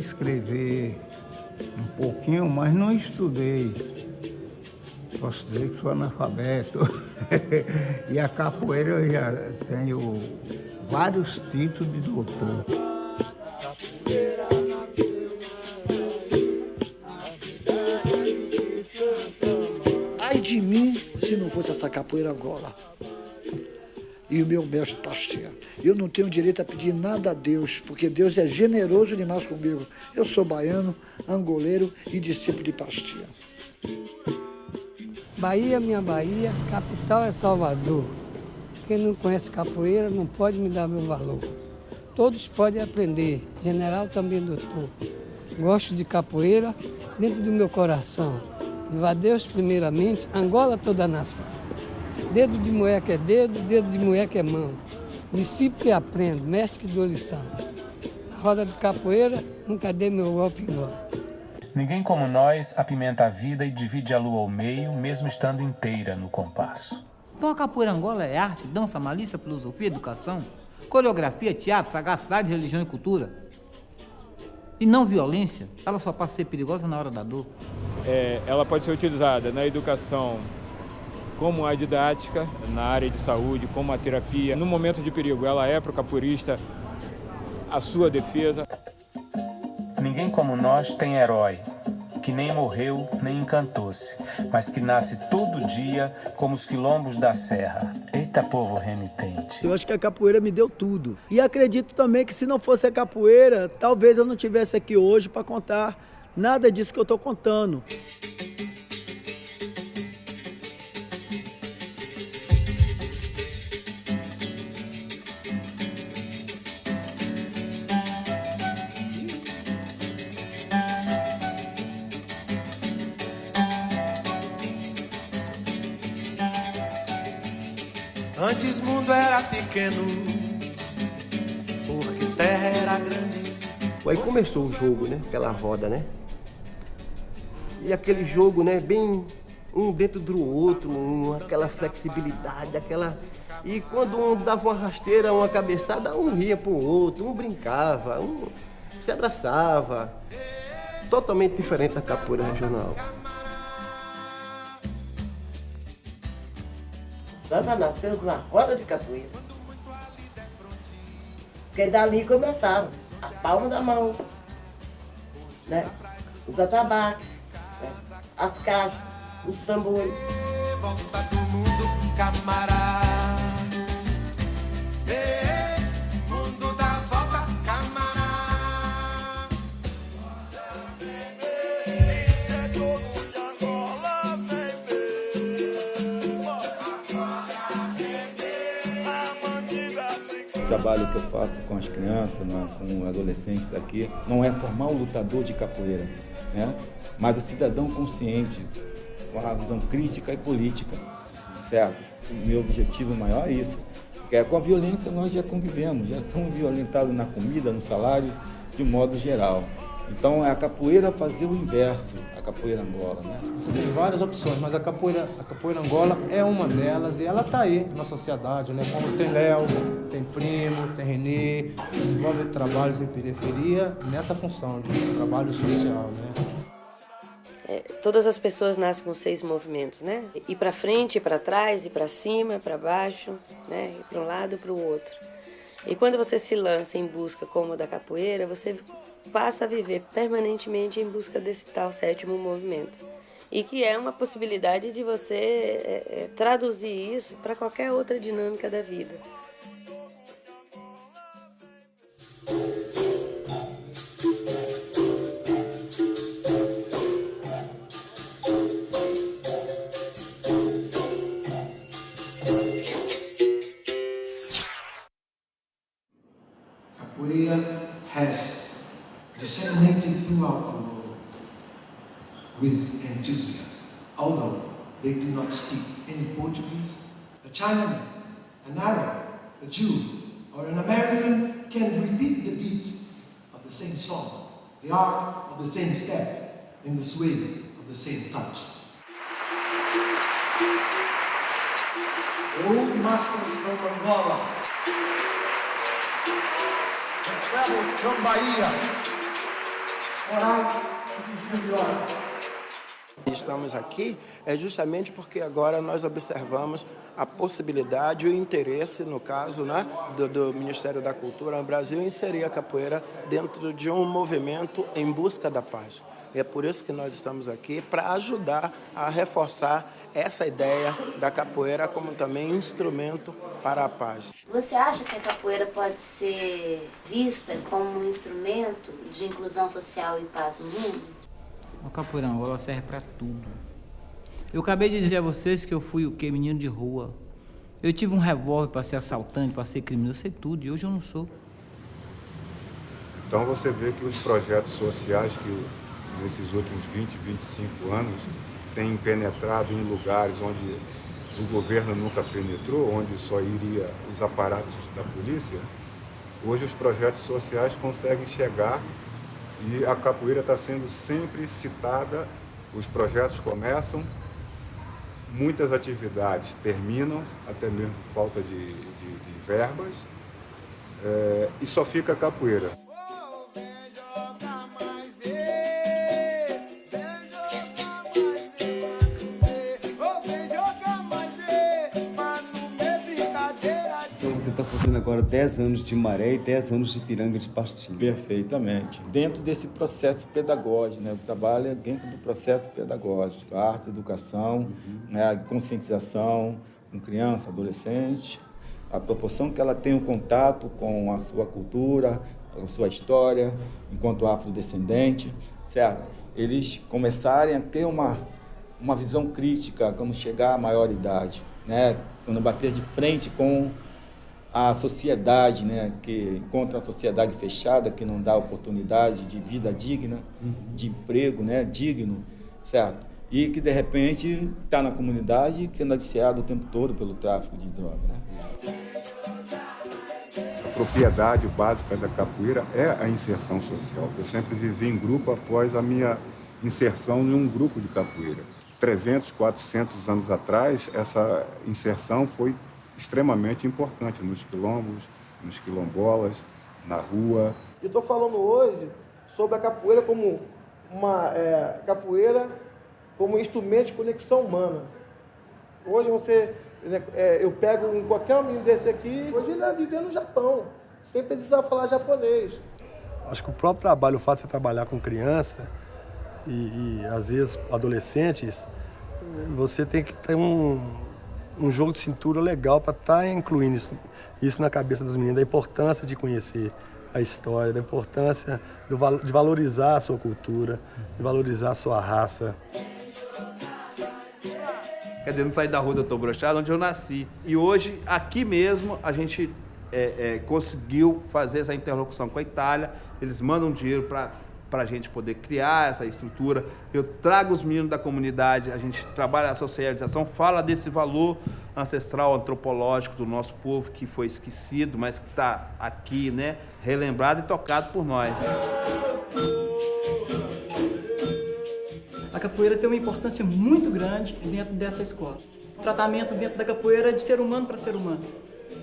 escrever um pouquinho, mas não estudei. Posso dizer que sou analfabeto. E a capoeira eu já tenho vários títulos de doutor. Ai de mim se não fosse essa capoeira Angola. E o meu mestre Pastinha. Eu não tenho direito a pedir nada a Deus, porque Deus é generoso demais comigo. Eu sou baiano, angoleiro e discípulo de Pastinha. Bahia, minha Bahia, capital é Salvador. Quem não conhece capoeira não pode me dar meu valor. Todos podem aprender, general também doutor. Gosto de capoeira dentro do meu coração. Viva Deus primeiramente, Angola toda a nação. Dedo de mulher que é dedo, dedo de mulher que é mão. Discípulo que aprende, mestre que dou lição. Na roda de capoeira, nunca dei meu golpe igual. Ninguém como nós apimenta a vida e divide a lua ao meio, mesmo estando inteira no compasso. Então a capoeira Angola é arte, dança, malícia, filosofia, educação, coreografia, teatro, sagacidade, religião e cultura. E não violência, ela só passa a ser perigosa na hora da dor. Ela pode ser utilizada na educação como a didática, na área de saúde, como a terapia. No momento de perigo, ela é para o capoeirista a sua defesa. Ninguém como nós tem herói, que nem morreu, nem encantou-se, mas que nasce todo dia como os quilombos da serra. Eita povo renitente. Eu acho que a capoeira me deu tudo. E acredito também que se não fosse a capoeira, talvez eu não estivesse aqui hoje para contar nada disso que eu estou contando. Antes mundo era pequeno, porque terra era grande. Aí começou o jogo, né? Aquela roda, né? E aquele jogo, né? Bem um dentro do outro, aquela flexibilidade, aquela... E quando um dava uma rasteira, uma cabeçada, um ria pro outro, um brincava, um se abraçava. Totalmente diferente da capoeira regional. Sandra nasceu numa roda de capoeira. Porque dali começava a palma da mão, né? Os atabaques, né? As caixas, os tambores. Volta do mundo, camarada. Mundo dá volta, camarada. O trabalho que eu faço com as crianças, com adolescentes aqui, não é formar o lutador de capoeira, né? Mas o cidadão consciente, com a visão crítica e política, certo? O meu objetivo maior é isso, porque com a violência nós já convivemos, já somos violentados na comida, no salário, de modo geral. Então é a capoeira fazer o inverso, a capoeira Angola, né? Você tem várias opções, mas a capoeira Angola é uma delas e ela está aí na sociedade, né? Como tem Léo, tem Primo, tem Renê, desenvolve trabalhos em periferia nessa função de trabalho social, né? Todas as pessoas nascem com 6 movimentos, né? Ir para frente, ir para trás, ir para cima, para baixo, né? Ir para um lado, para o outro. E quando você se lança em busca como a da capoeira, você passa a viver permanentemente em busca desse tal 7º movimento. E que é uma possibilidade de você traduzir isso para qualquer outra dinâmica da vida. Capoeira has disseminated throughout the world with enthusiasm. Although they do not speak any Portuguese, a Chinaman, an Arab, a Jew, or an American can repeat the beat of the same song, the art of the same step, and the swing of the same touch. Old masters from Angola, that traveled from Bahia oral e bibliótica. Estamos aqui justamente porque agora nós observamos a possibilidade e o interesse, no caso, né, do Ministério da Cultura no Brasil, inserir a capoeira dentro de um movimento em busca da paz. E é por isso que nós estamos aqui, para ajudar a reforçar essa ideia da capoeira como também instrumento para a paz. Você acha que a capoeira pode ser vista como um instrumento de inclusão social e paz no mundo? A capoeira Angola serve para tudo. Eu acabei de dizer a vocês que eu fui o quê? Menino de rua. Eu tive um revólver para ser assaltante, para ser criminoso, eu sei tudo, e hoje eu não sou. Então você vê que os projetos sociais que nesses últimos 20, 25 anos têm penetrado em lugares onde o governo nunca penetrou, onde só iria os aparatos da polícia, hoje os projetos sociais conseguem chegar e a capoeira está sendo sempre citada, os projetos começam, muitas atividades terminam, até mesmo por falta de verbas, e só fica a capoeira. Você está fazendo agora 10 anos de Maré e 10 anos de Piranga de Pastinho. Perfeitamente. Dentro desse processo pedagógico, né? O trabalho é dentro do processo pedagógico, a arte, a educação, né? A conscientização com criança, adolescente, a proporção que ela tem o contato com a sua cultura, a sua história, enquanto afrodescendente, certo? Eles começarem a ter uma visão crítica, como chegar à maioridade, né? Quando bater de frente com a sociedade, né, que encontra a sociedade fechada, que não dá oportunidade de vida digna, de emprego, né, digno, certo? E que, de repente, está na comunidade sendo aliciado o tempo todo pelo tráfico de droga, né? A propriedade básica da capoeira é a inserção social. Eu sempre vivi em grupo após a minha inserção em um grupo de capoeira. 300, 400 anos atrás, essa inserção foi extremamente importante nos quilombos, nos quilombolas, na rua. Eu estou falando hoje sobre a capoeira como capoeira como instrumento de conexão humana. Hoje eu pego qualquer menino desse aqui, hoje ele vai viver no Japão, sem precisar falar japonês. Acho que o próprio trabalho, o fato de você trabalhar com criança e às vezes adolescentes, você tem que ter um jogo de cintura legal para estar incluindo isso na cabeça dos meninos, da importância de conhecer a história, da importância de valorizar a sua cultura, de valorizar a sua raça. Quer dizer, não saí da rua do Dr. Brochado, onde eu nasci. E hoje, aqui mesmo, a gente conseguiu fazer essa interlocução com a Itália. Eles mandam dinheiro para a gente poder criar essa estrutura. Eu trago os meninos da comunidade, a gente trabalha a socialização, fala desse valor ancestral, antropológico do nosso povo, que foi esquecido, mas que está aqui, né, relembrado e tocado por nós. A capoeira tem uma importância muito grande dentro dessa escola. O tratamento dentro da capoeira é de ser humano para ser humano.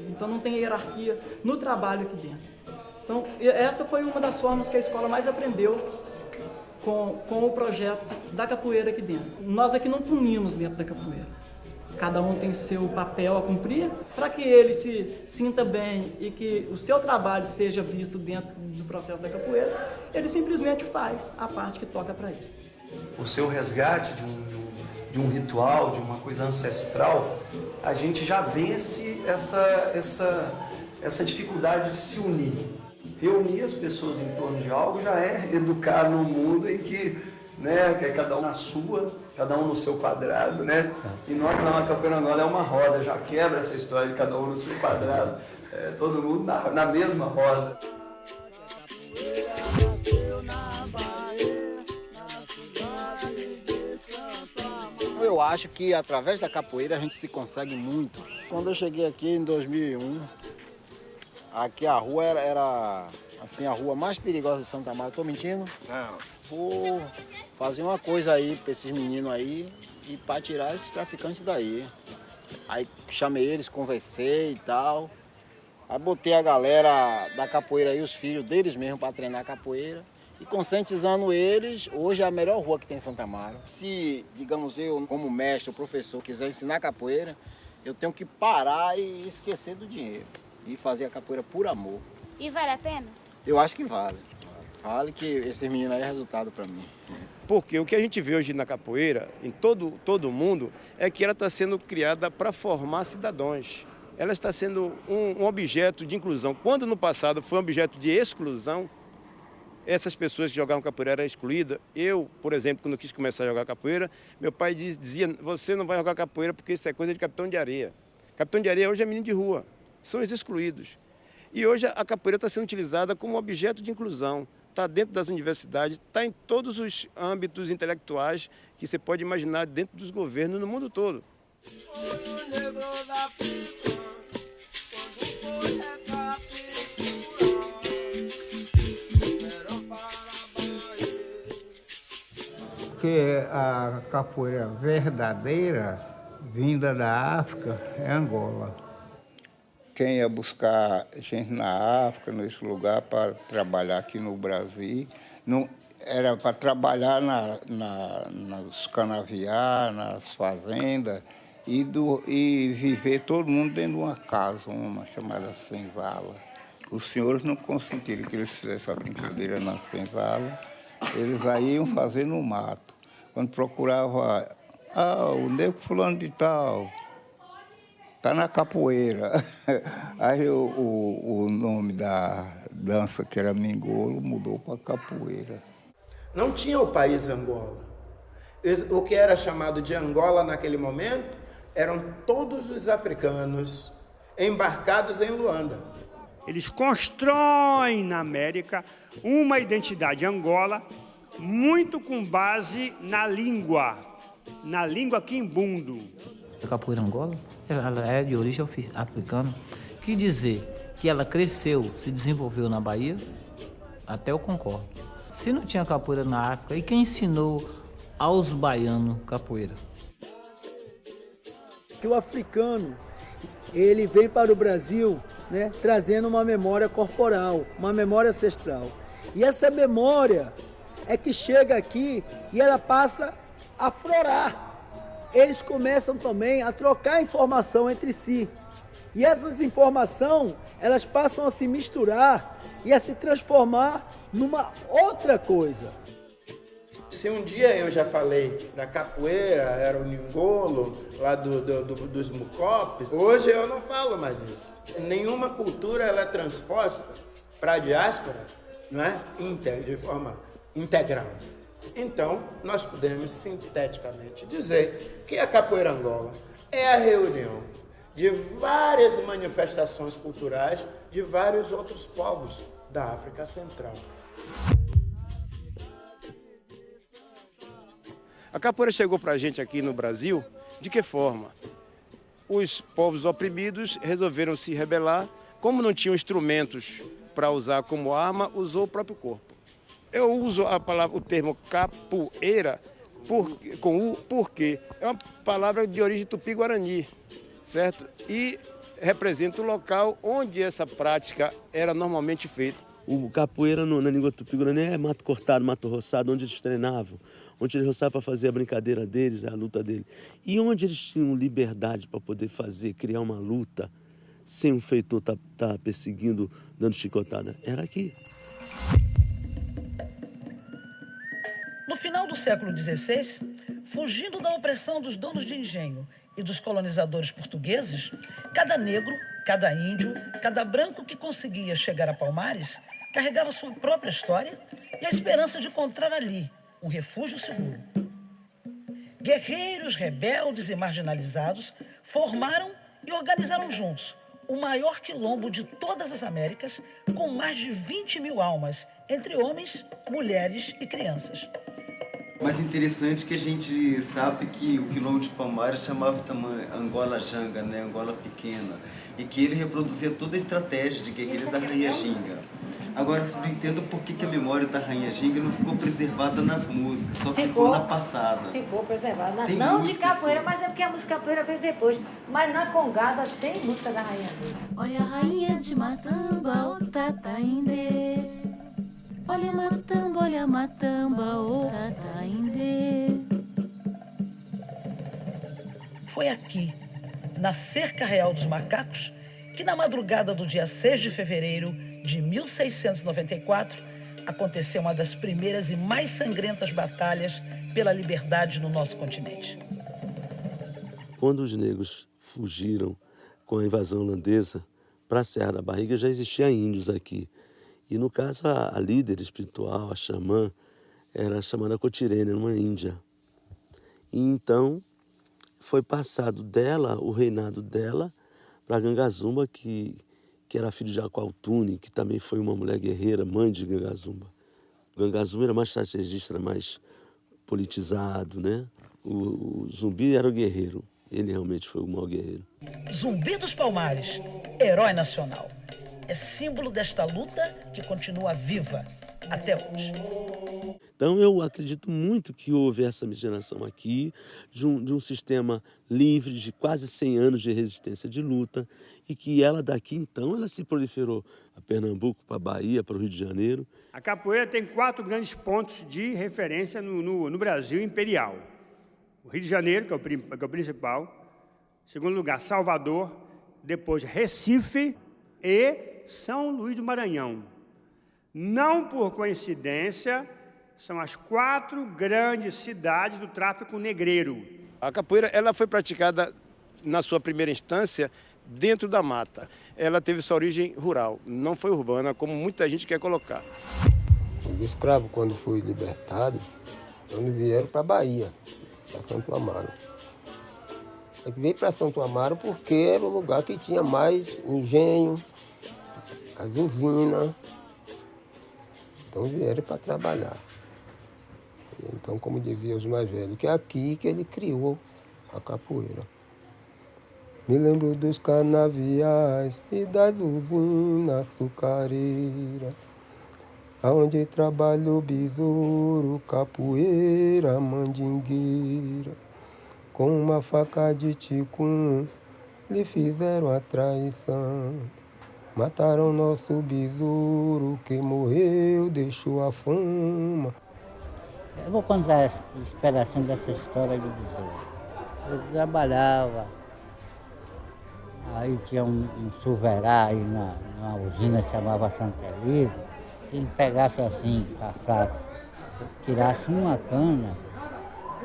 Então não tem hierarquia no trabalho aqui dentro. Então, essa foi uma das formas que a escola mais aprendeu com o projeto da capoeira aqui dentro. Nós aqui não punimos dentro da capoeira. Cada um tem o seu papel a cumprir para que ele se sinta bem e que o seu trabalho seja visto dentro do processo da capoeira. Ele simplesmente faz a parte que toca para ele. O seu resgate de um ritual, de uma coisa ancestral, a gente já vence essa dificuldade de se unir. Reunir as pessoas em torno de algo já é educar num mundo em que, né, que é cada um na sua, cada um no seu quadrado, né? E nós na capoeira Angola é uma roda, já quebra essa história de cada um no seu quadrado, todo mundo na mesma roda. Eu acho que através da capoeira a gente se consegue muito. Quando eu cheguei aqui em 2001, aqui a rua era assim, a rua mais perigosa de Santa Maria. Tô mentindo? Não. Vou fazer uma coisa aí para esses meninos aí e para tirar esses traficantes daí. Aí chamei eles, conversei e tal. Aí botei a galera da capoeira aí, os filhos deles mesmo, para treinar capoeira. E conscientizando eles, hoje é a melhor rua que tem em Santa Amaro. Se, digamos, eu, como mestre ou professor, quiser ensinar capoeira, eu tenho que parar e esquecer do dinheiro. E fazer a capoeira por amor. E vale a pena? Eu acho que vale. Vale que esse menino aí é resultado para mim. Porque o que a gente vê hoje na capoeira, em todo mundo, é que ela está sendo criada para formar cidadãos. Ela está sendo um objeto de inclusão. Quando no passado foi um objeto de exclusão, essas pessoas que jogavam capoeira eram excluídas. Eu, por exemplo, quando quis começar a jogar capoeira, meu pai dizia, você não vai jogar capoeira porque isso é coisa de capitão de areia. Capitão de areia hoje é menino de rua, são os excluídos. E hoje a capoeira está sendo utilizada como objeto de inclusão. Está dentro das universidades, está em todos os âmbitos intelectuais que você pode imaginar dentro dos governos no mundo todo. Porque a capoeira verdadeira, vinda da África, é Angola. Quem ia buscar gente na África, nesse lugar, para trabalhar aqui no Brasil, não, era para trabalhar nos canaviais, nas fazendas, e viver todo mundo dentro de uma casa, uma chamada senzala. Os senhores não consentiram que eles fizessem a brincadeira na senzala, eles aí iam fazer no mato. Quando procurava, o nego fulano de tal, está na capoeira. Aí o nome da dança, que era mingolo, mudou para capoeira. Não tinha o país Angola. O que era chamado de Angola naquele momento eram todos os africanos embarcados em Luanda. Eles constroem na América uma identidade Angola muito com base na língua quimbundo. A capoeira Angola, ela é de origem africana. Quer dizer que ela cresceu, se desenvolveu na Bahia, até eu concordo. Se não tinha capoeira na África, e quem ensinou aos baianos capoeira? Que o africano, ele vem para o Brasil, né, trazendo uma memória corporal, uma memória ancestral. E essa memória é que chega aqui e ela passa a aflorar. Eles começam também a trocar informação entre si. E essas informações, elas passam a se misturar e a se transformar numa outra coisa. Se um dia eu já falei da capoeira, era o ningolo, lá dos mucopes, hoje eu não falo mais isso. Nenhuma cultura ela é transposta para a diáspora, não é? De forma integral. Então, nós podemos sinteticamente dizer que a capoeira Angola é a reunião de várias manifestações culturais de vários outros povos da África Central. A capoeira chegou para a gente aqui no Brasil de que forma? Os povos oprimidos resolveram se rebelar, como não tinham instrumentos para usar como arma, usou o próprio corpo. Eu uso o termo capoeira porque é uma palavra de origem tupi-guarani, certo? E representa o local onde essa prática era normalmente feita. O capoeira na língua tupi-guarani é mato cortado, mato roçado, onde eles treinavam, onde eles roçavam para fazer a brincadeira deles, a luta deles. E onde eles tinham liberdade para poder criar uma luta, sem um feitor tá perseguindo, dando chicotada. Era aqui. No final do século XVI, fugindo da opressão dos donos de engenho e dos colonizadores portugueses, cada negro, cada índio, cada branco que conseguia chegar a Palmares carregava sua própria história e a esperança de encontrar ali um refúgio seguro. Guerreiros, rebeldes e marginalizados formaram e organizaram juntos o maior quilombo de todas as Américas, com mais de 20 mil almas, entre homens, mulheres e crianças. Mas interessante que a gente sabe que o quilombo de Palmares chamava também Angola Janga, né? Angola Pequena, e que ele reproduzia toda a estratégia de guerrilha da Rainha Ginga. Agora, eu não entendo por que a memória da Rainha Ginga não ficou preservada nas músicas, só ficou na passada. Ficou preservada. Não de capoeira, mas é porque a música capoeira veio depois. Mas na congada tem música da Rainha Ginga. Olha a rainha de Matamba, o Tataindê. olha matamba, o tataindê. Foi aqui, na Cerca Real dos Macacos, que na madrugada do dia 6 de fevereiro de 1694, aconteceu uma das primeiras e mais sangrentas batalhas pela liberdade no nosso continente. Quando os negros fugiram com a invasão holandesa para a Serra da Barriga, já existiam índios aqui. E, no caso, a líder espiritual, a xamã, era chamada Cotirene, uma índia. E, então, foi passado dela, o reinado dela, para Gangazumba, que era filho de Aqualtune, que também foi uma mulher guerreira, mãe de Gangazumba. Gangazumba era mais estrategista, era mais politizado, né? O Zumbi era o guerreiro. Ele realmente foi o maior guerreiro. Zumbi dos Palmares, herói nacional. É símbolo desta luta que continua viva até hoje. Então eu acredito muito que houve essa miscigenação aqui, de um sistema livre de quase 100 anos de resistência de luta, e que ela daqui então ela se proliferou a Pernambuco, para a Bahia, para o Rio de Janeiro. A capoeira tem 4 grandes pontos de referência no Brasil imperial. O Rio de Janeiro, que é o principal. Em segundo lugar, Salvador. Depois, Recife e São Luís do Maranhão. Não por coincidência, são as 4 grandes cidades do tráfico negreiro. A capoeira ela foi praticada, na sua primeira instância, dentro da mata. Ela teve sua origem rural, não foi urbana, como muita gente quer colocar. Os escravos, quando foi libertados, eles vieram para a Bahia, para Santo Amaro. Veio para Santo Amaro porque era o lugar que tinha mais engenho, as usinas. Então vieram para trabalhar. Então, como diziam os mais velhos, que é aqui que ele criou a capoeira. Me lembro dos canaviais e das usinas açucareiras, aonde trabalha o besouro, capoeira, mandingueira. Com uma faca de ticum, lhe fizeram a traição. Mataram nosso besouro, que morreu, deixou a fama. Eu vou contar esse pedacinho dessa história de besouro. Eu trabalhava, aí tinha um suverá aí na usina que chamava Santa Elisa. Se ele pegasse assim, passasse, tirasse uma cana,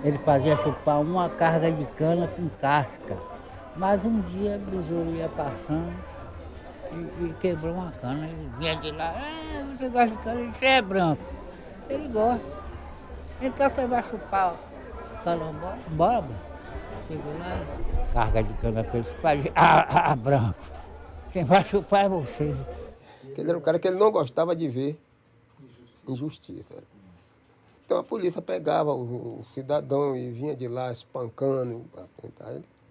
ele fazia chupar uma carga de cana com casca. Mas um dia o besouro ia passando e quebrou uma cana. Ele vinha de lá, você gosta de cana? Ele disse, é branco. Ele gosta. Então você vai chupar a cana, bora. Chegou lá, carga de cana para ele chupar, branco. Quem vai chupar é você. Ele era um cara que ele não gostava de ver injustiça. Então a polícia pegava o cidadão e vinha de lá espancando.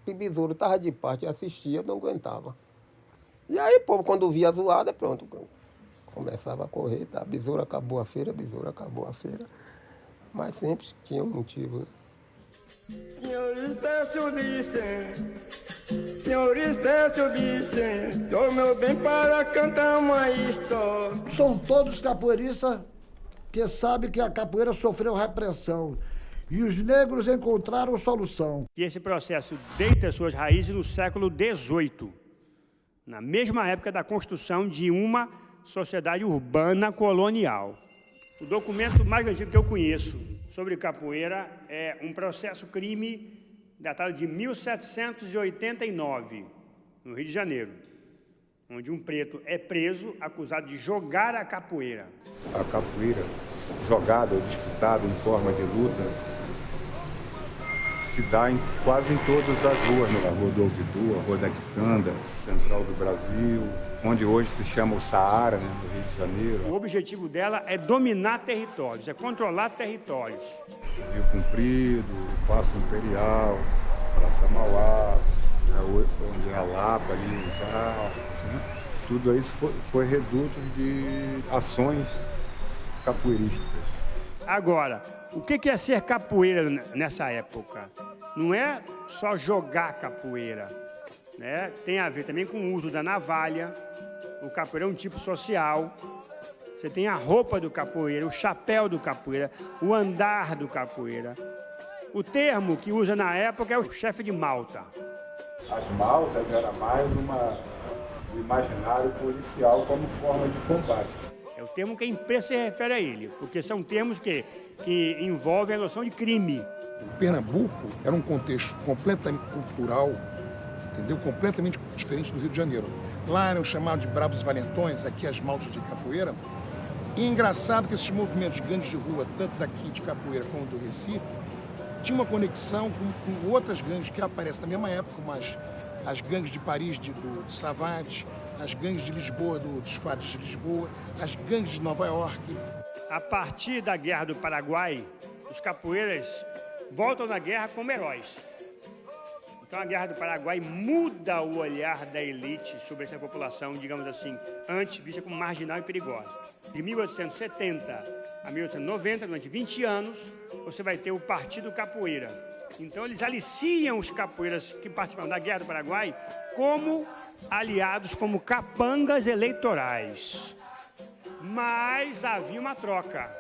E o besouro estava de parte e assistia, não aguentava. E aí o povo, quando via a zoada, pronto, começava a correr. Tá? Besouro acabou a feira, besouro acabou a feira. Mas sempre tinha um motivo. Né? Senhores, peço licença, senhores, peço licença, dou meu bem para cantar uma história. São todos capoeiristas que sabem que a capoeira sofreu repressão e os negros encontraram solução. E esse processo deita suas raízes no século XVIII, na mesma época da construção de uma sociedade urbana colonial. O documento mais antigo que eu conheço sobre capoeira é um processo-crime datado de 1789, no Rio de Janeiro, onde um preto é preso acusado de jogar a capoeira. A capoeira jogada ou disputada em forma de luta se dá quase em todas as ruas, né? A Rua do Ouvidu, a Rua da Quitanda, Central do Brasil, onde hoje se chama o Saara, né, no Rio de Janeiro. O objetivo dela é dominar territórios, é controlar territórios. Rio Comprido, Paço Imperial, Praça Mauá, onde é a Lapa, ali, os Arcos, né? Tudo isso foi reduto de ações capoeirísticas. Agora, o que é ser capoeira nessa época? Não é só jogar capoeira, né? Tem a ver também com o uso da navalha. O capoeira é um tipo social, Você tem a roupa do capoeira, o chapéu do capoeira, o andar do capoeira. O termo que usa na época é o chefe de malta. As maltas era mais do imaginário policial como forma de combate. É o termo que a imprensa se refere a ele, porque são termos que envolvem a noção de crime. O Pernambuco era um contexto completamente cultural, entendeu? Completamente diferente do Rio de Janeiro. Lá eram chamados de bravos valentões, aqui as maltas de capoeira. E é engraçado que esses movimentos de gangues de rua, tanto daqui de capoeira como do Recife, tinham uma conexão com outras gangues que aparecem na mesma época, como as gangues de Paris, do Savate, as gangues de Lisboa, dos Fatos de Lisboa, as gangues de Nova York. A partir da Guerra do Paraguai, os capoeiras voltam na guerra como heróis. Então a Guerra do Paraguai muda o olhar da elite sobre essa população, digamos assim, antes vista como marginal e perigosa. De 1870 a 1890, durante 20 anos, você vai ter o Partido Capoeira. Então eles aliciam os capoeiras que participam da Guerra do Paraguai como aliados, como capangas eleitorais. Mas havia uma troca.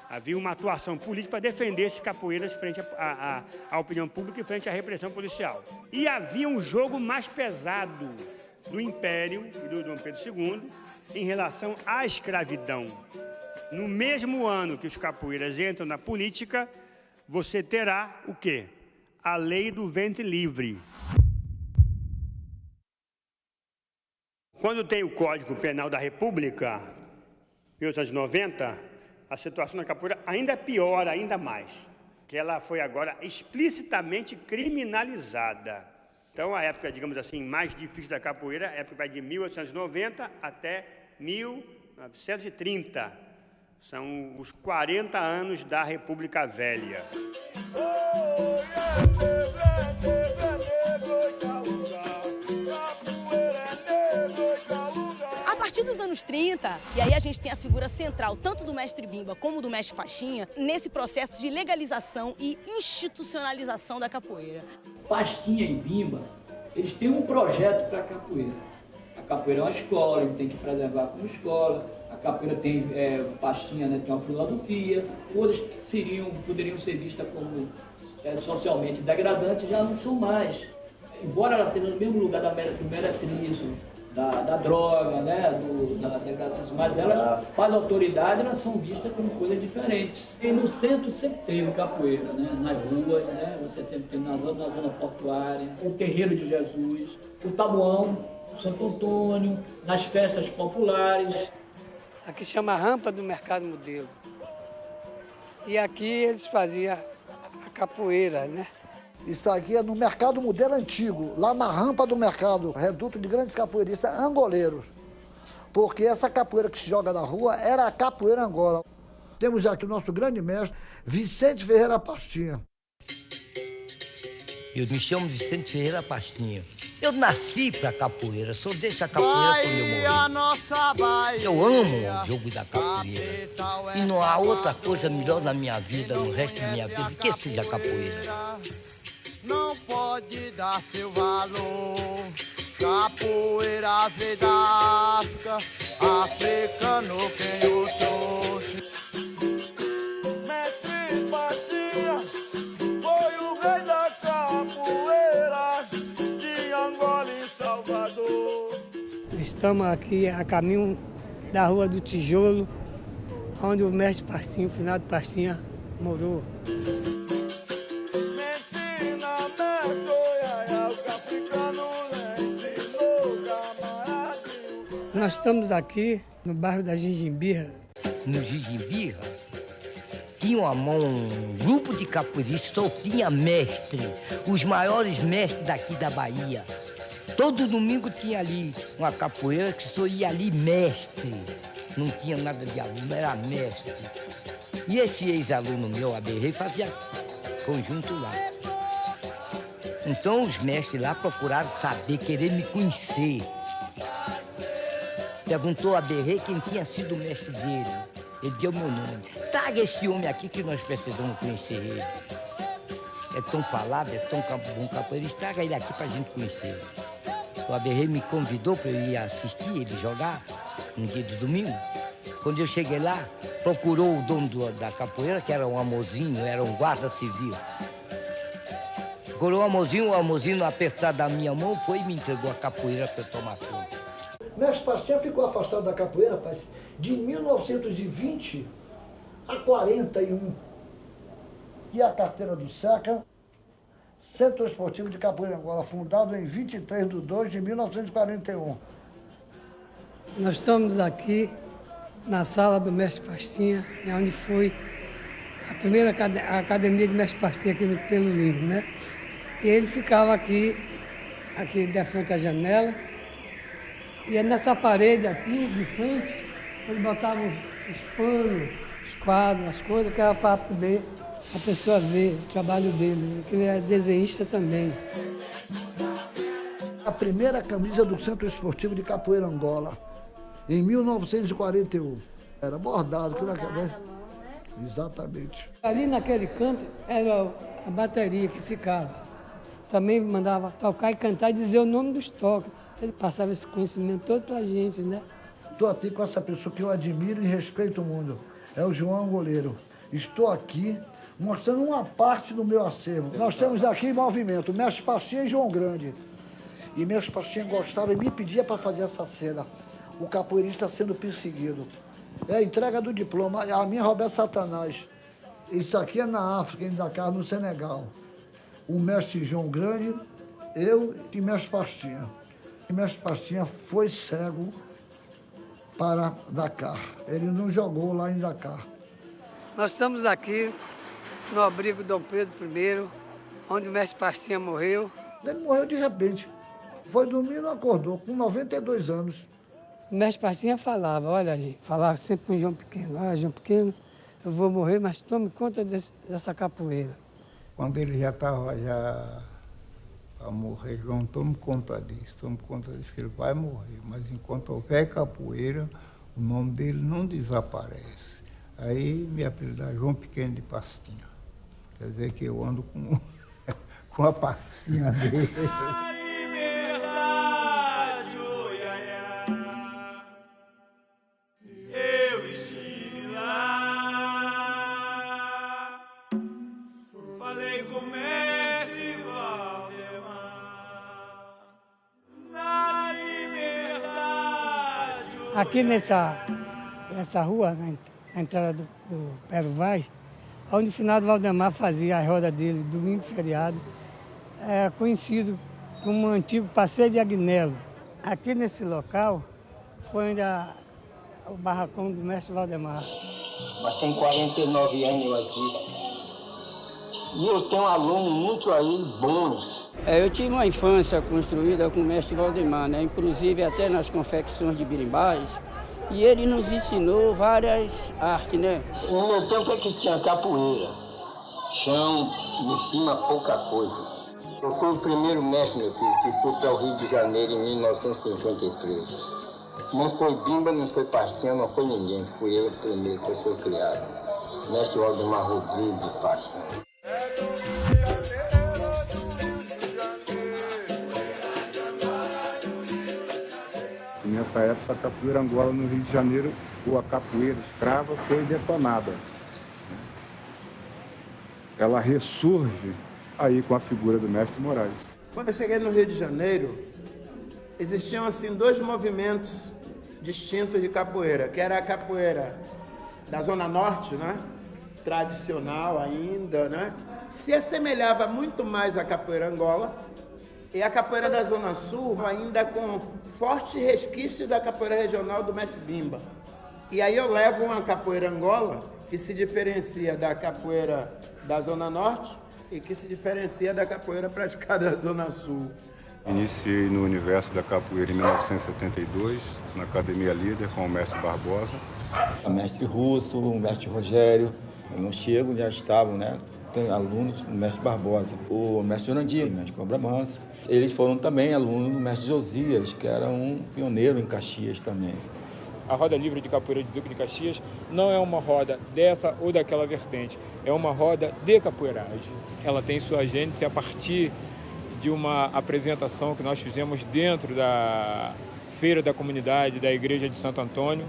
Havia uma atuação política para defender esses capoeiras frente à opinião pública e frente à repressão policial. E havia um jogo mais pesado do Império e do Dom Pedro II em relação à escravidão. No mesmo ano que os capoeiras entram na política, você terá o quê? A lei do ventre livre. Quando tem o Código Penal da República, 1890, a situação da capoeira ainda piora, ainda mais, que ela foi agora explicitamente criminalizada. Então, a época, digamos assim, mais difícil da capoeira, a época vai de 1890 até 1930. São os 40 anos da República Velha. A partir dos anos 30, e aí a gente tem a figura central tanto do mestre Bimba como do mestre Pastinha, nesse processo de legalização e institucionalização da capoeira. Pastinha e Bimba, eles têm um projeto para a capoeira. A capoeira é uma escola, ele tem que preservar como escola. A capoeira tem Pastinha, né, tem uma filosofia. Todas poderiam ser vistas como socialmente degradantes, já não são mais. Embora ela esteja no mesmo lugar do meretrício, da droga, né, da degradação, mas elas, para as autoridades, elas são vistas como coisas diferentes. E no centro sempre tem o capoeira, né, nas ruas, né, você sempre tem na zona portuária, o Terreiro de Jesus, o Tabuão, o Santo Antônio, nas festas populares. Aqui chama Rampa do Mercado Modelo. E aqui eles faziam a capoeira, né? Isso aqui é no Mercado Modelo Antigo, lá na rampa do mercado, reduto de grandes capoeiristas angoleiros. Porque essa capoeira que se joga na rua era a capoeira Angola. Temos aqui o nosso grande mestre, Vicente Ferreira Pastinha. Eu me chamo Vicente Ferreira Pastinha. Eu nasci pra capoeira, sou dessa capoeira quando eu morri. Eu amo o jogo da capoeira. E não há outra coisa melhor na minha vida, no resto da minha vida, que seja capoeira. Não pode dar seu valor. Capoeira veio da África, africano quem o trouxe. Mestre Pastinha foi o rei da capoeira de Angola e Salvador. Estamos aqui a caminho da Rua do Tijolo, onde o mestre Pastinha, o finado Pastinha, morou. Nós estamos aqui no bairro da Gingimbirra. No Gingimbirra tinha um grupo de capoeiristas, só tinha mestre, os maiores mestres daqui da Bahia. Todo domingo tinha ali uma capoeira que só ia ali mestre. Não tinha nada de aluno, era mestre. E esse ex-aluno meu, Aberrei, fazia conjunto lá. Então os mestres lá procuraram saber, querer me conhecer. Perguntou a Berrei quem tinha sido o mestre dele. Ele deu meu nome. Traga esse homem aqui que nós precisamos conhecer ele. É tão falado, é tão bom capoeirista, traga ele aqui pra gente conhecer. O Aberrei me convidou para eu ir assistir ele jogar, um dia de domingo. Quando eu cheguei lá, procurou o dono da capoeira, que era um amorzinho, era um guarda civil. Procurou o amorzinho apertado da minha mão, foi e me entregou a capoeira para eu tomar conta. Mestre Pastinha ficou afastado da capoeira, rapaz, de 1920 a 41. E a carteira do SECA, Centro Esportivo de Capoeira Angola, fundado em 23 de 2 de 1941. Nós estamos aqui na sala do Mestre Pastinha, onde foi a primeira academia de Mestre Pastinha aqui no Pelourinho, né? E ele ficava aqui de frente à janela, e nessa parede aqui, de frente, ele botava os panos, os quadros, as coisas, que era para poder a pessoa ver o trabalho dele, né? Que ele é desenhista também. A primeira camisa do Centro Esportivo de Capoeira Angola, em 1941. Era bordado. Exatamente. Ali naquele canto era a bateria que ficava. Também mandava tocar e cantar e dizer o nome dos toques. Ele passava esse conhecimento todo pra gente, né? Estou aqui com essa pessoa que eu admiro e respeito muito. É o João Angoleiro. Estou aqui mostrando uma parte do meu acervo. Nós temos aqui em movimento Mestre Pastinha e João Grande. E Mestre Pastinha gostava e me pedia para fazer essa cena. O capoeirista sendo perseguido. É a entrega do diploma. A minha Roberto Satanás. Isso aqui é na África, em Dakar, no Senegal. O mestre João Grande, eu e Mestre Pastinha. E Mestre Pastinha foi cego para Dakar. Ele não jogou lá em Dakar. Nós estamos aqui no abrigo Dom Pedro I, onde o Mestre Pastinha morreu. Ele morreu de repente. Foi dormir e não acordou, com 92 anos. O Mestre Pastinha falava, olha, gente, falava sempre com o João Pequeno, olha, João Pequeno, eu vou morrer, mas tome conta dessa capoeira. Quando ele já estava para morrer, João, tome conta disso, que ele vai morrer, mas enquanto houver capoeira, o nome dele não desaparece. Aí me apelidaram João Pequeno de Pastinha. Quer dizer que eu ando com a pastinha dele. Aqui nessa rua, na entrada do Pero Vaz, onde o finado Valdemar fazia a roda dele, domingo feriado, é conhecido como o antigo Passeio de Agnello. Aqui nesse local foi onde o barracão do mestre Valdemar. Mas tem 49 anos aqui. E eu tenho alunos muito aí bons. Eu tive uma infância construída com o mestre Valdemar, né? Inclusive até nas confecções de birimbás. E ele nos ensinou várias artes, né? No meu tempo é que tinha capoeira, chão, em cima pouca coisa. Eu fui o primeiro mestre, meu filho, que fui para o Rio de Janeiro em 1953. Não foi Bimba, não foi Pastinha, não foi ninguém. Fui eu o primeiro que eu sou criado. Mestre Valdemar Rodrigues de Pastinha. Nessa época, a capoeira Angola no Rio de Janeiro, ou a capoeira escrava, foi detonada. Ela ressurge aí com a figura do mestre Moraes. Quando eu cheguei no Rio de Janeiro, existiam assim dois movimentos distintos de capoeira, que era a capoeira da Zona Norte, né? Tradicional ainda, né? Se assemelhava muito mais à capoeira Angola, e a capoeira da Zona Sul ainda com forte resquício da capoeira regional do mestre Bimba. E aí eu levo uma capoeira Angola que se diferencia da capoeira da Zona Norte e que se diferencia da capoeira praticada da Zona Sul. Iniciei no universo da capoeira em 1972, na Academia Líder, com o mestre Barbosa. O mestre Russo, o mestre Rogério, eu não chego, já estavam, né? Tem alunos do mestre Barbosa, o mestre Orandir, o mestre Cobra Mansa. Eles foram também alunos do mestre Josias, que era um pioneiro em Caxias também. A roda livre de capoeira de Duque de Caxias não é uma roda dessa ou daquela vertente, é uma roda de capoeiragem. Ela tem sua gênese a partir de uma apresentação que nós fizemos dentro da Feira da Comunidade da Igreja de Santo Antônio,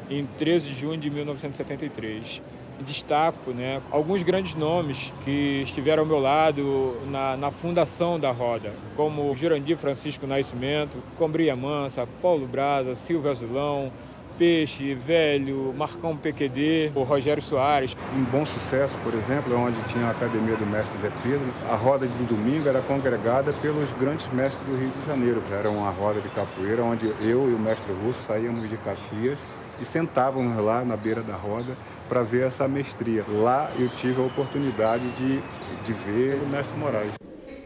em 13 de junho de 1973. Destaco, né, alguns grandes nomes que estiveram ao meu lado na fundação da roda, como Jurandir Francisco Nascimento, Combria Mansa, Paulo Braza, Silvio Azulão, Peixe, Velho, Marcão PQD, o Rogério Soares. Um Bom Sucesso, por exemplo, onde tinha a Academia do Mestre Zé Pedro, a roda de domingo era congregada pelos grandes mestres do Rio de Janeiro. Era uma roda de capoeira onde eu e o mestre Russo saíamos de Caxias e sentávamos lá na beira da roda para ver essa mestria. Lá eu tive a oportunidade de ver o mestre Moraes.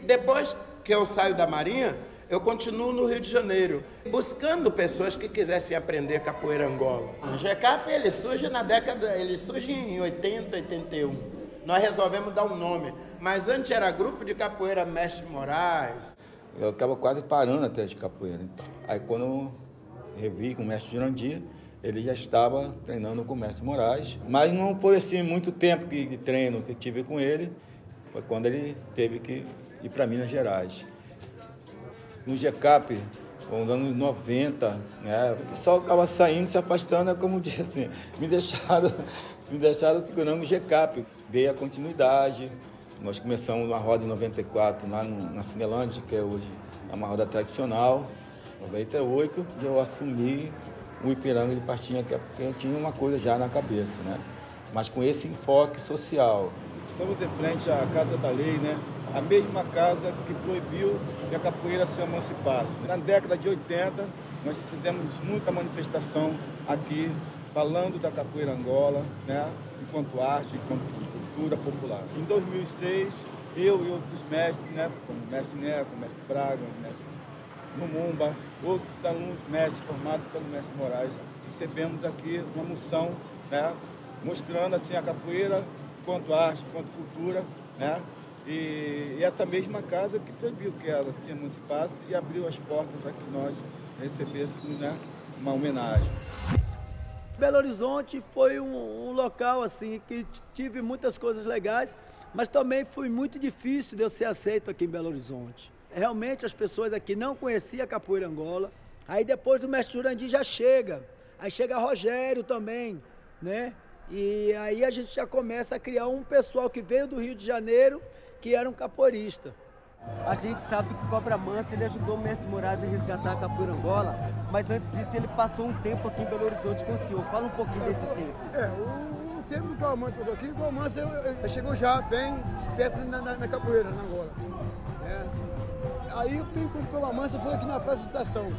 Depois que eu saio da Marinha, eu continuo no Rio de Janeiro, buscando pessoas que quisessem aprender capoeira Angola. O GCAP, ele surge em 80, 81. Nós resolvemos dar um nome, mas antes era Grupo de Capoeira Mestre Moraes. Eu acabo quase parando até de capoeira. Aí quando eu revi com o mestre Jurandir, ele já estava treinando com o mestre Moraes, mas não foi assim muito tempo de treino que eu tive com ele, foi quando ele teve que ir para Minas Gerais. No GCAP, nos anos 90, né, o pessoal acaba saindo, se afastando, é como diz assim, me deixaram segurando o GCAP. Dei a continuidade, nós começamos uma roda em 94 lá na Cinelândia, que é hoje uma roda tradicional. Em 98 eu assumi o Ipiranga de Pastinha, que é porque eu tinha uma coisa já na cabeça, né? Mas com esse enfoque social. Estamos em frente à Casa da Lei, né? A mesma casa que proibiu que a capoeira se emancipasse. Na década de 80, nós fizemos muita manifestação aqui, falando da capoeira Angola, né? Enquanto arte, enquanto cultura popular. Em 2006, eu e outros mestres, né? Como o mestre Neco, o mestre Braga, o mestre Lumumba, outros alunos mestres formados pelo mestre Moraes, recebemos aqui uma moção, né, mostrando assim a capoeira quanto arte, quanto cultura, né, e essa mesma casa que proibiu que ela se emancipasse e abriu as portas para que nós recebêssemos, né, uma homenagem. Belo Horizonte foi um local assim que tive muitas coisas legais, mas também foi muito difícil de eu ser aceito aqui em Belo Horizonte. Realmente as pessoas aqui não conheciam a capoeira Angola. Aí depois do mestre Jurandir já chega. Aí chega Rogério também, né? E aí a gente já começa a criar um pessoal que veio do Rio de Janeiro, que era um capoeirista. A gente sabe que o Cobra Mansa ele ajudou o mestre Moraes a resgatar a capoeira Angola, mas antes disso ele passou um tempo aqui em Belo Horizonte com o senhor. Fala um pouquinho desse tempo. O tempo que o Cobra Mansa passou aqui, o Cobra Mansa chegou já bem esperto na capoeira, na Angola. Aí o encontro com a Mansa foi aqui na Praça da Estação.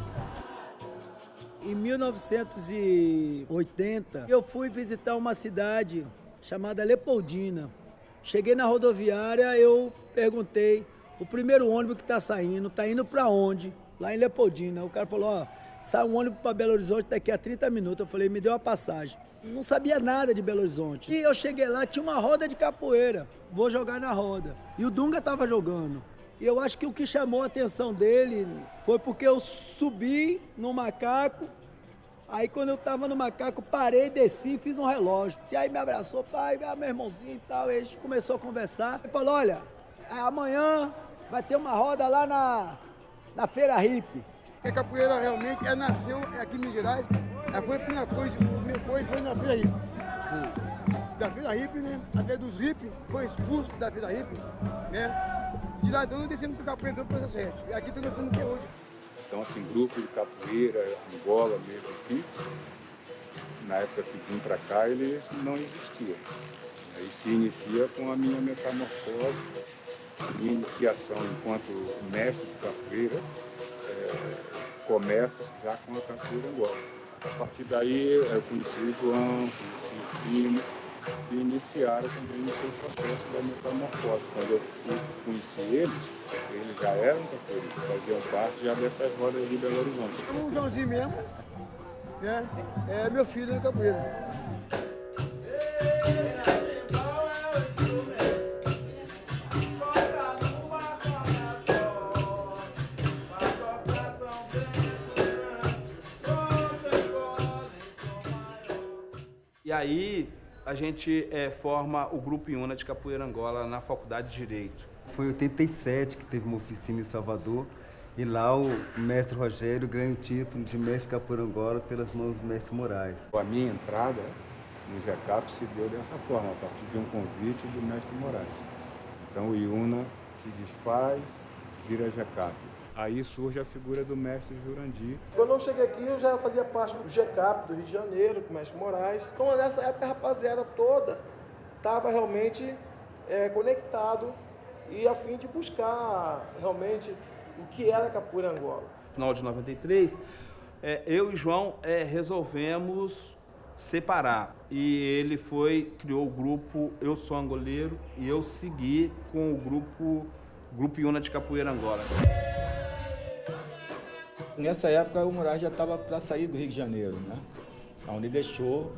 Em 1980, eu fui visitar uma cidade chamada Leopoldina. Cheguei na rodoviária, eu perguntei, o primeiro ônibus que está indo para onde? Lá em Leopoldina. O cara falou, ó, sai um ônibus para Belo Horizonte daqui a 30 minutos. Eu falei, me deu uma passagem. Não sabia nada de Belo Horizonte. E eu cheguei lá, tinha uma roda de capoeira. Vou jogar na roda. E o Dunga estava jogando. E eu acho que o que chamou a atenção dele foi porque eu subi no macaco, aí quando eu estava no macaco, parei, desci e fiz um relógio. E aí me abraçou, pai, meu irmãozinho e tal, e a gente começou a conversar. Ele falou, olha, amanhã vai ter uma roda lá na Feira Hippie. A capoeira realmente nasceu aqui em Minas Gerais, foi a primeira coisa, o primeiro coisa foi na Feira Hippie. Da Feira Hippie, né, através dos hippies, foi expulso da Feira Hippie, né. De lá então eu descemos para capoeira do processo 7. E aqui nós estamos até hoje. Então, assim, grupo de capoeira, Angola mesmo aqui, na época que vim para cá, eles não existiam. Aí se inicia com a minha metamorfose, minha iniciação enquanto mestre de capoeira, começa já com a capoeira Angola. A partir daí eu conheci o João, conheci o Primo, e iniciaram também o seu processo da metamorfose. Quando eu conheci eles já eram capoeiristas, faziam parte já dessas rodas de Belo Horizonte. O Joãozinho mesmo, né? É meu filho na capoeira. E aí a gente forma o Grupo Iuna de Capoeira Angola na Faculdade de Direito. Foi em 87 que teve uma oficina em Salvador E lá o mestre Rogério ganha o título de mestre capoeira Angola pelas mãos do mestre Moraes. A minha entrada no GECAP se deu dessa forma, a partir de um convite do mestre Moraes. Então o IUNA se desfaz, vira GECAP. Aí surge a figura do mestre Jurandir. Quando eu cheguei aqui, eu já fazia parte do GECAP, do Rio de Janeiro, com o mestre Moraes. Então, nessa época, a rapaziada toda estava realmente conectado e a fim de buscar realmente o que era a capoeira Angola. No final de 93, eu e João resolvemos separar. E ele criou o grupo Eu Sou Angoleiro e eu segui com o Grupo IUNA de Capoeira Angola. Nessa época o Moraes já estava para sair do Rio de Janeiro, né? Onde deixou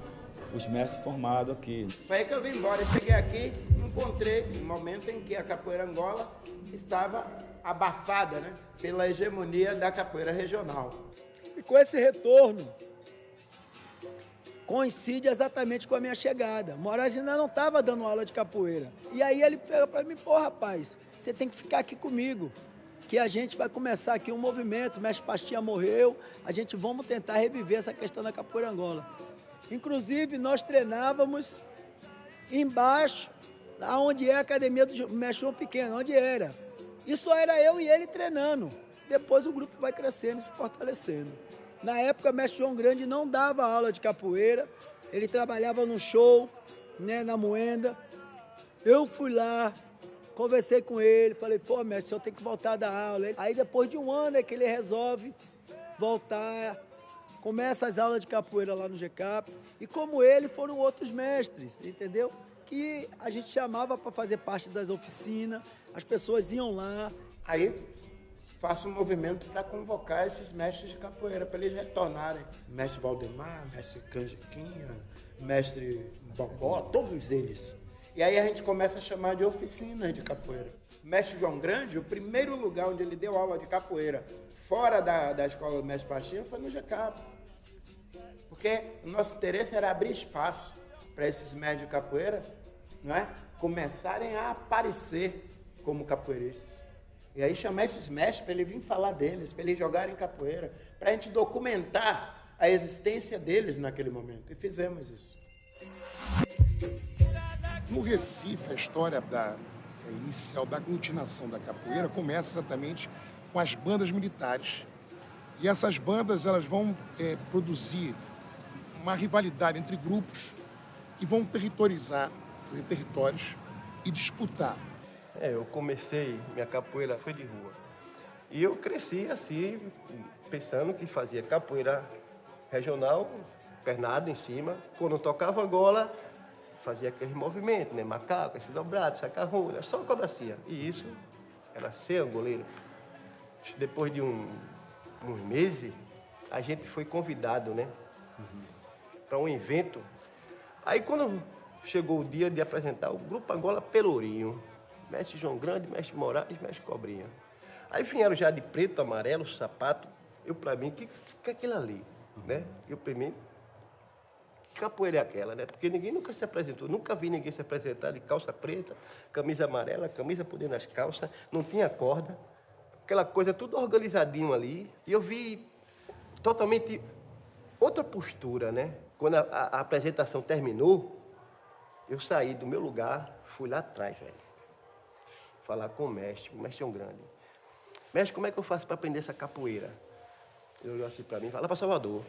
os mestres formados aqui. Foi aí que eu vim embora. Eu cheguei aqui, encontrei um momento em que a capoeira Angola estava abafada, né, pela hegemonia da capoeira regional. E com esse retorno, coincide exatamente com a minha chegada. Moraes ainda não estava dando aula de capoeira. E aí ele pega para mim, pô, rapaz, você tem que ficar aqui comigo, que a gente vai começar aqui um movimento, o mestre Pastinha morreu, vamos tentar reviver essa questão da capoeira Angola. Inclusive, nós treinávamos embaixo, onde é a academia do mestre João Pequeno, onde era. E só era eu e ele treinando. Depois o grupo vai crescendo e se fortalecendo. Na época, o mestre João Grande não dava aula de capoeira, ele trabalhava no show, né, na Moenda. Eu fui lá, conversei com ele, falei, pô, mestre, o senhor tem que voltar a dar aula. Aí depois de um ano é que ele resolve voltar, começa as aulas de capoeira lá no GECAP. E como ele, foram outros mestres, entendeu? Que a gente chamava para fazer parte das oficinas, as pessoas iam lá. Aí faço um movimento para convocar esses mestres de capoeira, para eles retornarem. Mestre Valdemar, mestre Canjiquinha, mestre Bocó, todos eles. E aí a gente começa a chamar de oficinas de capoeira. Mestre João Grande, o primeiro lugar onde ele deu aula de capoeira fora da escola do mestre Pastinha foi no GECAP. Porque o nosso interesse era abrir espaço para esses mestres de capoeira, não é, começarem a aparecer como capoeiristas. E aí chamar esses mestres para ele vir falar deles, para eles jogarem capoeira, para a gente documentar a existência deles naquele momento. E fizemos isso. No Recife, a história inicial da aglutinação da capoeira começa exatamente com as bandas militares. E essas bandas elas vão produzir uma rivalidade entre grupos que vão territorializar territórios e disputar. Eu comecei, minha capoeira foi de rua. E eu cresci assim, pensando que fazia capoeira regional, pernada em cima. Quando tocava Angola, fazia aquele movimento, né? Macaco, esse dobrado, sacarrolha, só cobracia. E isso era ser angoleiro. Depois de uns meses, a gente foi convidado, né? Para um evento. Aí quando chegou o dia de apresentar o Grupo Angola Pelourinho, mestre João Grande, mestre Moraes, mestre Cobrinha. Aí vieram já de preto, amarelo, sapato. Eu, para mim, que é aquilo ali, né? Eu, para mim, que capoeira é aquela, né? Porque ninguém nunca se apresentou, nunca vi ninguém se apresentar de calça preta, camisa amarela, camisa por dentro das calças, não tinha corda, aquela coisa tudo organizadinho ali. E eu vi totalmente outra postura, né? Quando a apresentação terminou, eu saí do meu lugar, fui lá atrás, velho. Falar com o mestre João Grande. Mestre, como é que eu faço para aprender essa capoeira? Ele olhou assim para mim, fala para Salvador.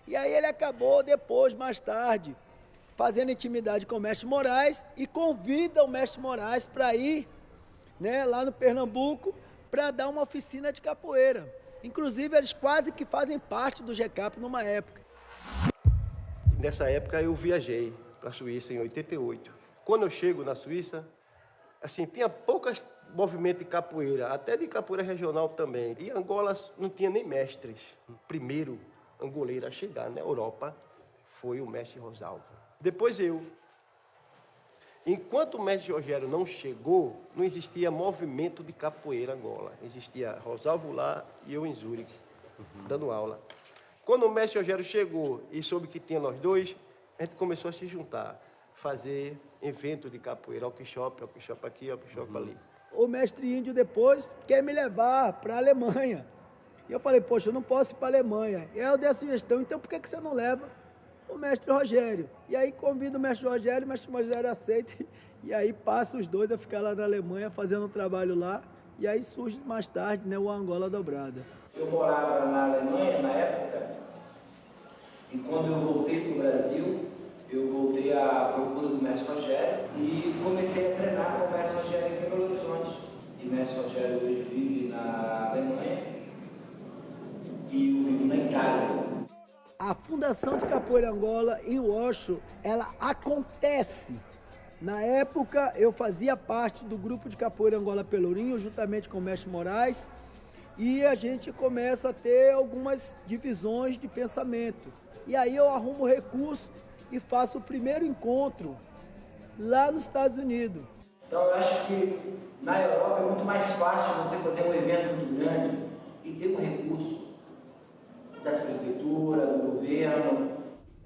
E aí ele acabou depois, mais tarde, fazendo intimidade com o mestre Moraes e convida o mestre Moraes para ir, né, lá no Pernambuco para dar uma oficina de capoeira. Inclusive, eles quase que fazem parte do GECAP numa época. Nessa época eu viajei para a Suíça em 88. Quando eu chego na Suíça, assim, tinha poucos movimentos de capoeira, até de capoeira regional também. E Angola não tinha nem mestres. O primeiro angoleiro a chegar na Europa foi o mestre Rosalvo. Depois eu. Enquanto o mestre Rogério não chegou, não existia movimento de capoeira Angola. Existia Rosalvo lá e eu em Zurique, dando aula. Quando o mestre Rogério chegou e soube que tinha nós dois, a gente começou a se juntar, fazer evento de capoeira, workshop aqui, workshop ali. o mestre índio depois quer me levar para a Alemanha. E eu falei, poxa, eu não posso ir para a Alemanha. E aí eu dei a sugestão, então por que você não leva o mestre Rogério? E aí convido o mestre Rogério aceita. E aí passa os dois a ficar lá na Alemanha fazendo um trabalho lá. E aí surge mais tarde, né, o Angola Dobrada. Eu morava na Alemanha na época. E quando eu voltei para o Brasil, eu voltei à procura do mestre Rogério e comecei a treinar com o mestre Rogério aqui em Belo Horizonte. E o mestre Rogério hoje vive na Alemanha e eu vivo na Itália. A Fundação de Capoeira Angola em Osho, ela acontece. Na época, eu fazia parte do grupo de Capoeira Angola Pelourinho, juntamente com o mestre Moraes, e a gente começa a ter algumas divisões de pensamento. E aí eu arrumo recurso e faço o primeiro encontro lá nos Estados Unidos. Então eu acho que na Europa é muito mais fácil você fazer um evento muito grande e ter um recurso das prefeituras, do governo.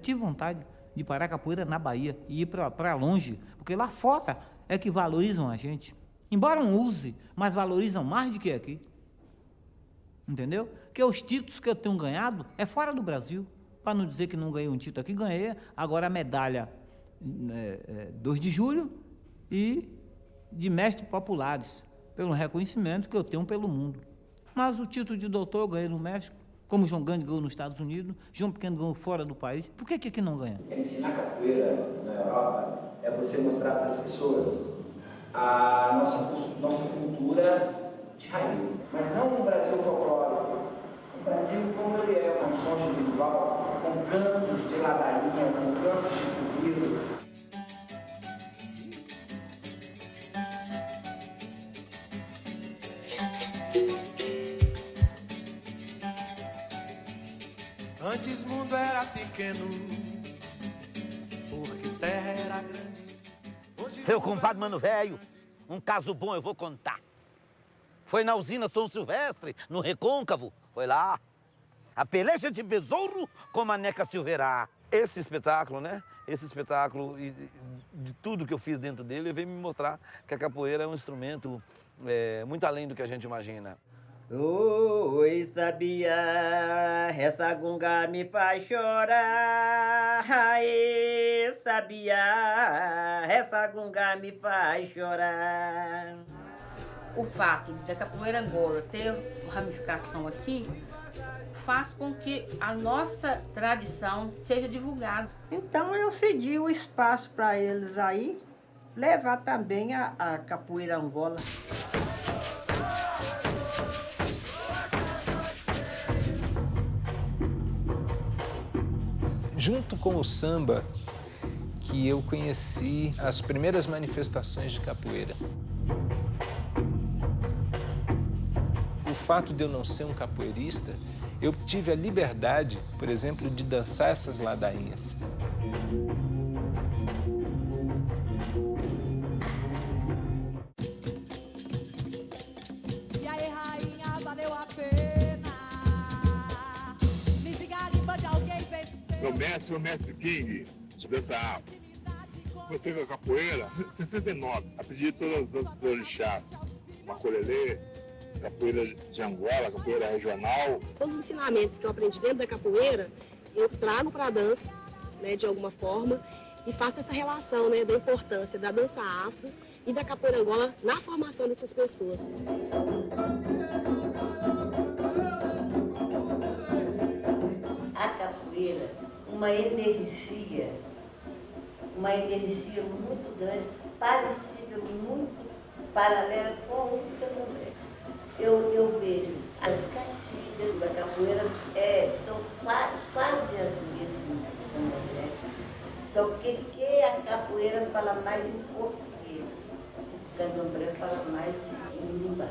Tive vontade de parar a capoeira na Bahia e ir para longe, porque lá fora é que valorizam a gente. Embora não use, mas valorizam mais do que aqui. Entendeu? Porque os títulos que eu tenho ganhado é fora do Brasil. Para não dizer que não ganhei um título aqui, ganhei agora a medalha 2 de julho e de mestres populares, pelo reconhecimento que eu tenho pelo mundo. Mas o título de doutor eu ganhei no México, como João Grande ganhou nos Estados Unidos, João Pequeno ganhou fora do país. Por que aqui não ganha? Ensinar capoeira na Europa é você mostrar para as pessoas a nossa cultura de raiz. Mas não no Brasil folclórico. O Brasil como ele é, com som individual, com cantos de ladainha, com cantos de pupido. Antes o mundo era pequeno, porque terra era grande. Seu compadre Mano Velho, um caso bom eu vou contar. Foi na usina São Silvestre, no Recôncavo, foi lá. A peleja de besouro com Maneca Silveira. Esse espetáculo, né? Esse espetáculo, e de tudo que eu fiz dentro dele, veio me mostrar que a capoeira é um instrumento muito além do que a gente imagina. Oi, sabia, essa gunga me faz chorar. Ai, sabia, essa gunga me faz chorar. O fato da capoeira Angola ter ramificação aqui faz com que a nossa tradição seja divulgada. Então eu cedi o espaço para eles aí levar também a capoeira Angola. Junto com o samba, que eu conheci as primeiras manifestações de capoeira. O fato de eu não ser um capoeirista, eu tive a liberdade, por exemplo, de dançar essas ladainhas. E aí, rainha, valeu a pena. Me de alguém vencer. Meu mestre foi o mestre King, de dança afro. Comecei com a capoeira em 69, a pedido de todos os orixás. Macolelê, capoeira de Angola, capoeira regional. Todos os ensinamentos que eu aprendi dentro da capoeira, eu trago para a dança, né, de alguma forma, e faço essa relação, né, da importância da dança afro e da capoeira Angola na formação dessas pessoas. A capoeira, uma energia muito grande, parecida, muito paralela com o candomblé. Eu vejo as cantigas da capoeira são quase as mesmas do candomblé, só que a capoeira fala mais em português, o candomblé fala mais em língua.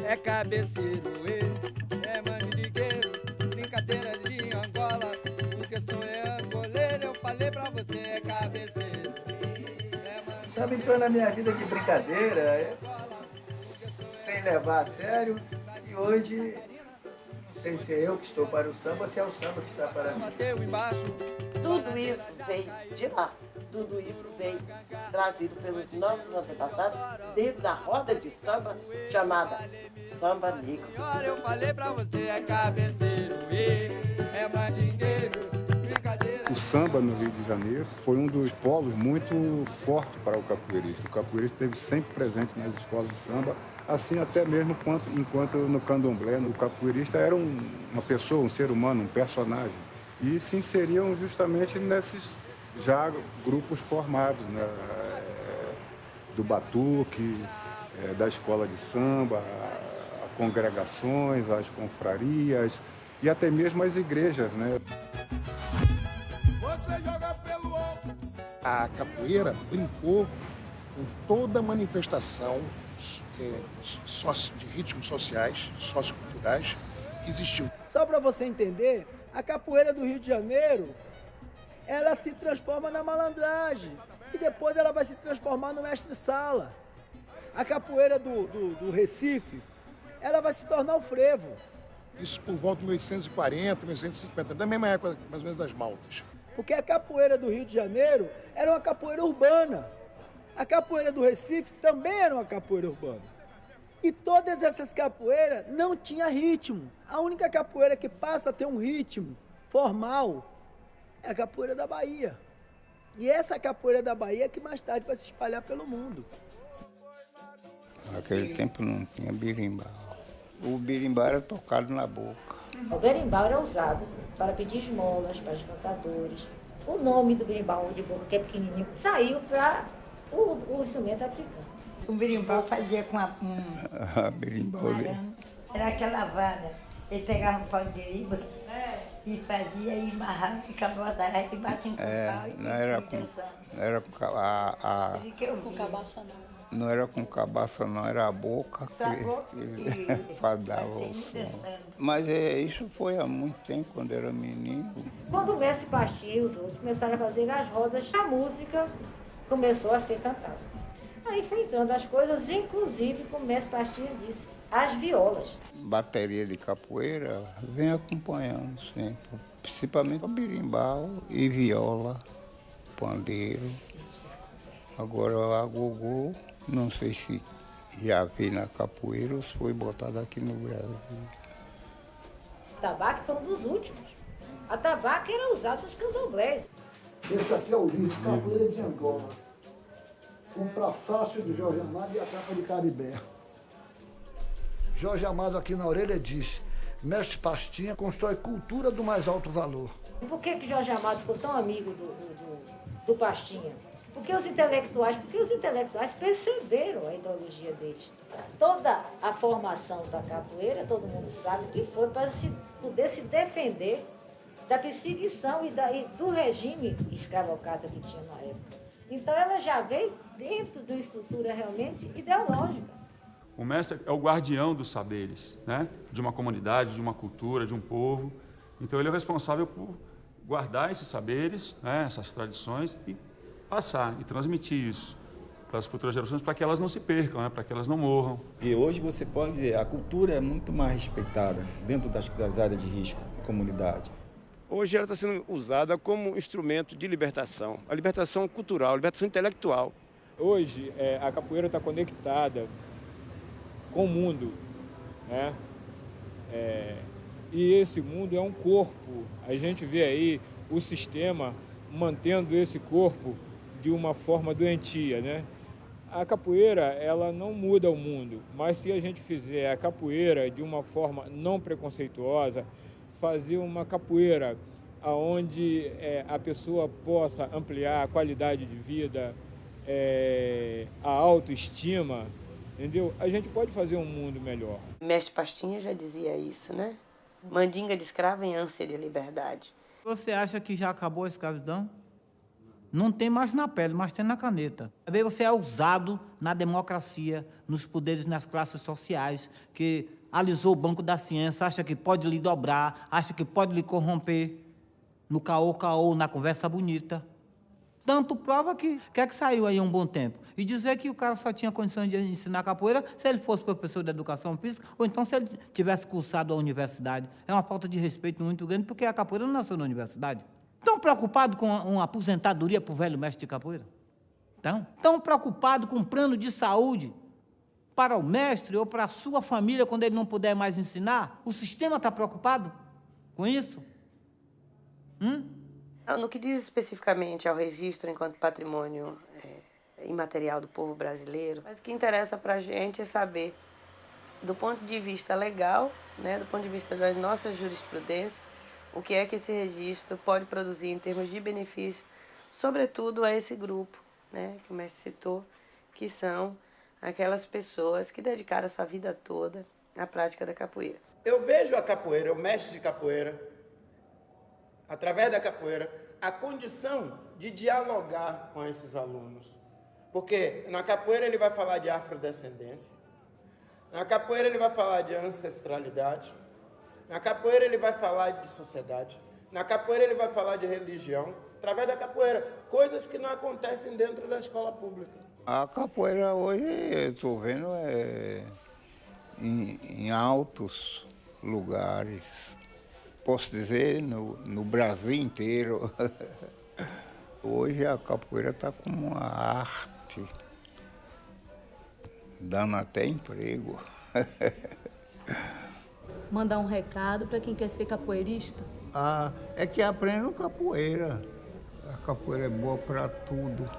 É cabeceiro, é mandigueiro, brincadeira de Angola, porque sou angoleiro, eu falei pra você, é cabeceiro. Sabe, entrou na minha vida de brincadeira, sem levar a sério, e hoje sei se é eu que estou para o samba ou se é o samba que está para mim. Tudo isso veio de lá. Tudo isso veio trazido pelos nossos antepassados dentro da roda de samba chamada Samba Negro. Eu falei pra você, é cabeceiro, é mandingueiro, brincadeira. O samba no Rio de Janeiro foi um dos polos muito fortes para o capoeirista. O capoeirista esteve sempre presente nas escolas de samba, assim até mesmo enquanto no candomblé, o capoeirista era uma pessoa, um ser humano, um personagem. E se inseriam justamente nesses já grupos formados, né? Do batuque, da escola de samba, a congregações, as confrarias e até mesmo as igrejas, né? A capoeira brincou com toda a manifestação de ritmos sociais, socioculturais que existiu. Só para você entender, a capoeira do Rio de Janeiro, ela se transforma na malandragem e depois ela vai se transformar no mestre-sala. A capoeira do Recife, ela vai se tornar o frevo. Isso por volta de 1840, 1850, da mesma época mais ou menos das Maltas. Porque a capoeira do Rio de Janeiro era uma capoeira urbana. A capoeira do Recife também era uma capoeira urbana. E todas essas capoeiras não tinham ritmo. A única capoeira que passa a ter um ritmo formal é a capoeira da Bahia. E essa capoeira da Bahia é que mais tarde vai se espalhar pelo mundo. Naquele tempo não tinha berimbau. O berimbau era tocado na boca. O berimbau era usado para pedir esmolas para os cantadores. O nome do berimbau de boca, que é pequenininho, saiu para o instrumento africano. O berimbau fazia com berimbau. Era aquela vara. Ele pegava um pau de berimba e fazia e amarrava e acabou a tarrafa e batia com o pau. Não era com cabaça, não. Não era com cabaça, não, era a boca que fadava o som. Mas isso foi há muito tempo, quando era menino. Quando o mestre Pastinha e os outros começaram a fazer as rodas, a música começou a ser cantada. Aí foi entrando as coisas, inclusive, como o mestre Pastinha disse, as violas. Bateria de capoeira vem acompanhando sempre, principalmente o berimbau e viola, pandeiro. Agora a gogô, não sei se já veio na capoeira ou se foi botada aqui no Brasil. O tabaco foi um dos últimos. A tabaco era usada nos candomblés. Esse aqui é o livro Capoeira de Angola, com o prefácio do Jorge Amado e a capa de Caribé. Jorge Amado aqui na orelha diz: mestre Pastinha constrói cultura do mais alto valor. Por que Jorge Amado ficou tão amigo do Pastinha? Porque os intelectuais perceberam a ideologia deles. Toda a formação da capoeira, todo mundo sabe que foi para poder se defender da perseguição e do regime escravocrata que tinha na época. Então ela já veio dentro de uma estrutura realmente ideológica. O mestre é o guardião dos saberes, né? De uma comunidade, de uma cultura, de um povo. Então ele é o responsável por guardar esses saberes, né? Essas tradições e passar e transmitir isso para as futuras gerações, para que elas não se percam, né? Para que elas não morram. E hoje você pode dizer, a cultura é muito mais respeitada dentro das áreas de risco, comunidade. Hoje ela está sendo usada como instrumento de libertação, a libertação cultural, a libertação intelectual. Hoje a capoeira está conectada com o mundo, né? E esse mundo é um corpo. A gente vê aí o sistema mantendo esse corpo de uma forma doentia, né? A capoeira, ela não muda o mundo, mas se a gente fizer a capoeira de uma forma não preconceituosa, fazer uma capoeira onde a pessoa possa ampliar a qualidade de vida, a autoestima, entendeu? A gente pode fazer um mundo melhor. Mestre Pastinha já dizia isso, né? Mandinga de escravo em ânsia de liberdade. Você acha que já acabou a escravidão? Não tem mais na pele, mas tem na caneta. Também você é usado na democracia, nos poderes, nas classes sociais, que alisou o banco da ciência, acha que pode lhe dobrar, acha que pode lhe corromper no caô-caô, na conversa bonita. Tanto prova que saiu aí um bom tempo. E dizer que o cara só tinha condições de ensinar capoeira se ele fosse professor de educação física ou então se ele tivesse cursado a universidade. É uma falta de respeito muito grande, porque a capoeira não nasceu na universidade. Estão preocupados com uma aposentadoria para o velho mestre de capoeira? Estão preocupados com um plano de saúde para o mestre ou para a sua família quando ele não puder mais ensinar? O sistema está preocupado com isso? No que diz especificamente ao registro enquanto patrimônio imaterial do povo brasileiro, mas o que interessa para a gente é saber, do ponto de vista legal, né, do ponto de vista das nossas jurisprudências, o que é que esse registro pode produzir em termos de benefício, sobretudo a esse grupo, né, que o mestre citou, que são aquelas pessoas que dedicaram a sua vida toda à prática da capoeira. Eu vejo a capoeira, o mestre de capoeira, através da capoeira, a condição de dialogar com esses alunos. Porque na capoeira ele vai falar de afrodescendência, na capoeira ele vai falar de ancestralidade, na capoeira ele vai falar de sociedade, na capoeira ele vai falar de religião, através da capoeira, coisas que não acontecem dentro da escola pública. A capoeira hoje, eu estou vendo, em altos lugares. Posso dizer, no Brasil inteiro. Hoje a capoeira está como uma arte, dando até emprego. Mandar um recado para quem quer ser capoeirista? É que aprendam capoeira. A capoeira é boa para tudo.